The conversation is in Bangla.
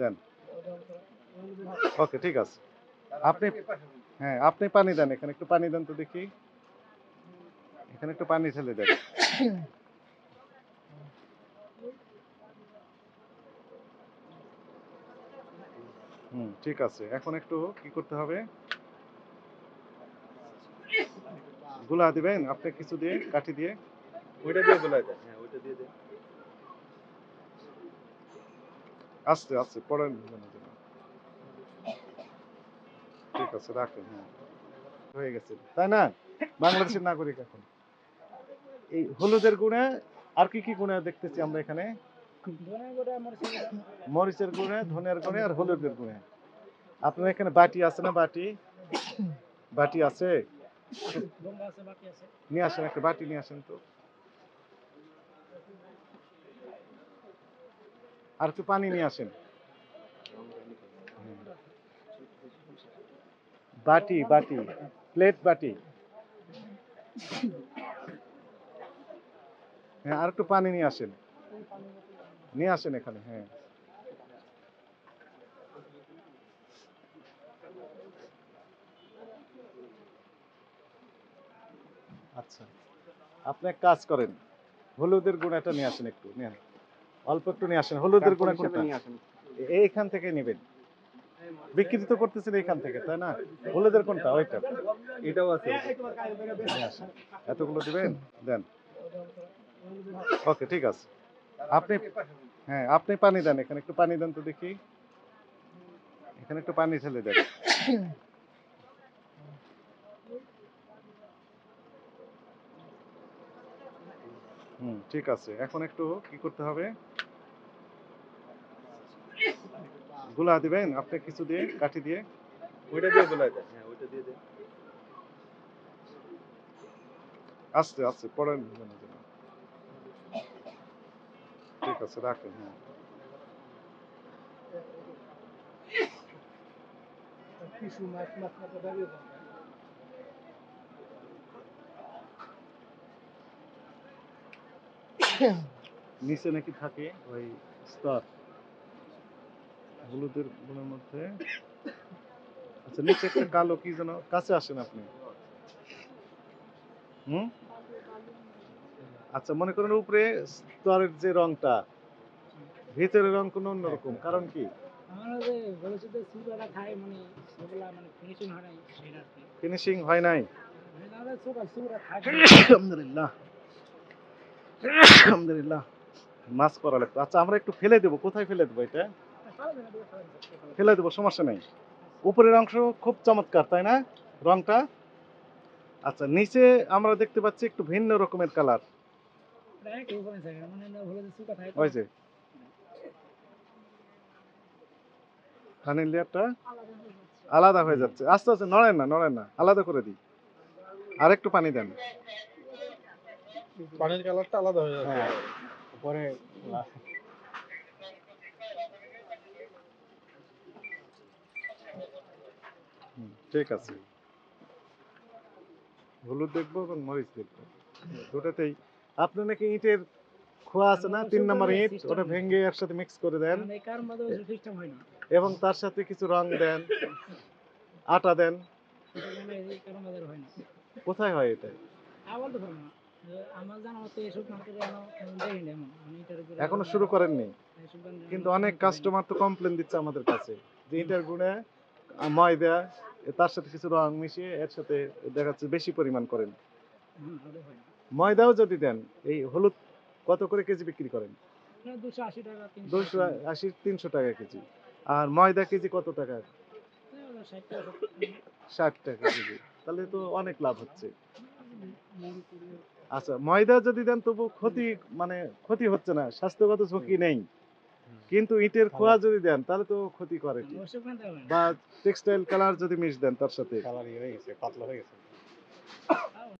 দেন। ওকে, ঠিক আছে। আপনি হ্যাঁ, আপনি পানি দেন, এখানে একটু পানি দেন তো দেখি। এখানে একটু পানি ঢেলে দেন। ঠিক আছে। এখন একটু কি করতে হবে? গুলা দিবেন আপনি কিছু দিয়ে, কাঠি দিয়ে? ওইটা দিয়ে গোলায় দেন। হ্যাঁ, ওইটা দিয়ে দেন। আস্তে, আস্তে পড়েন যেন। ঠিক আছে, রাখেন। হ্যাঁ, হয়ে গেছে। তাই না? বাংলাদেশের নাগরিক এখন। এই হলুদের গুঁড়া আর কি গুঁড়া দেখতেছি আমরা এখানে? মরিচের গুঁড়া, ধনিয়ার গুঁড়া আর হলুদের গুঁড়া। আপনার এখানে বাটি আছে না? বাটি বাটি আছে? নিয়ে আসেন, একটা বাটি নিয়ে আসেন তো। আর একটু পানি নিয়ে আসেন। বাটি বাটি, প্লেট বাটি। হ্যাঁ, আর একটু পানি নিয়ে আসেন। নিয়ে আসেন এখানে। হ্যাঁ, আচ্ছা। আপনি এক কাজ করেন, হলুদের গুঁড়াটা নিয়ে আসেন, একটু নিয়ে আসেন। অল্প একটু নিয়ে আসেন। হলুদের গুঁড়া কোনটা? এইখান থেকে নেবেন। বিক্রি তো করতেছেন এইখান থেকে, তাই না? হলুদের কোনটা? ওইটা। এটাও আছে। নিয়ে আসেন। এতগুলো দিবেন? দেন। ওকে, ঠিক আছে। আপনি হ্যাঁ, আপনি পানি দেন, এখানে একটু পানি দেন তো দেখি। এখানে একটু পানি ঢেলে দেন। ঠিক আছে। এখন একটু কি করতে হবে? গুলা দিবেন আপনি কিছু দিয়ে, কাঠি দিয়ে? ওইটা দিয়ে গোলায় দেন। হ্যাঁ, ওইটা দিয়ে দেন। আস্তে, আস্তে পড়েন যেন। ঠিক আছে, রাখেন। হ্যাঁ, নিচে নাকি থাকে ওই স্তর হলুদের গুণের মধ্যে। আচ্ছা, নিচে একটা কালো কি যেন, কাছে আসেন আপনি। হুম আচ্ছা, মনে করেন উপরে স্তরের যে রংটা, ভিতরের রং কোনো অন্যরকম, কারণ কি? ফিনিশিং হয় নাই। আলহামদুলিল্লাহ, আলহামদুলিল্লাহ। মাছ করা লাগতো। আচ্ছা, আমরা একটু ফেলে দেবো। কোথায় ফেলে দেবো এটা? ফেলে দেবো, সমস্যা নেই। উপরের অংশ খুব চমৎকার, তাই না? রংটা। আচ্ছা, নিচে আমরা দেখতে পাচ্ছি একটু ভিন্ন রকমের কালার। ওই যে ফানির লেয়ারটা আলাদা হয়ে যাচ্ছে। আস্তে আস্তে, নড়েন না, নড়েন না, আলাদা করে দিই। আর একটু পানি দেন। পানির কালারটা আলাদা হয়ে যাচ্ছে। হ্যাঁ, পরে ঠিক আছে। হলুদ দেখবো এবং মরিচ দেখবো, দুটাতেই। আপনার নাকি ইটের খোয়া আছে না, 3 নম্বর ইট, ওটা ভেঙে একসাথে মিক্স করে দেন এবং তার সাথে কিছু রং দেন, আটা দেন। কোথায় হয় এটা? এখনো শুরু করেননি? কিন্তু অনেক কাস্টমার তো কমপ্লেন দিচ্ছে আমাদের কাছে যে ইটার গুঁড়া, ময়দা, তার সাথে কিছু রং মিশিয়ে এর সাথে দেখা যাচ্ছে বেশি পরিমাণ করেন। ময়দাও যদি দেন, এই হলুদ কত করে কেজি বিক্রি করেন? 280, 300 টাকা কেজি। আর ময়দা কেজি কত টাকা? 60 টাকা কেজি। তাহলে তো অনেক লাভ হচ্ছে। আচ্ছা, ময়দা যদি দেন তবু ক্ষতি, মানে ক্ষতি হচ্ছে না, স্বাস্থ্যগত ঝুঁকি নেই। কিন্তু ইটের খোয়া যদি দেন তাহলে তো ক্ষতি করে। বা টেক্সটাইল কালার যদি মিশ দেন তার সাথে, কালার হয়ে গেছে, পাতলা হয়ে গেছে।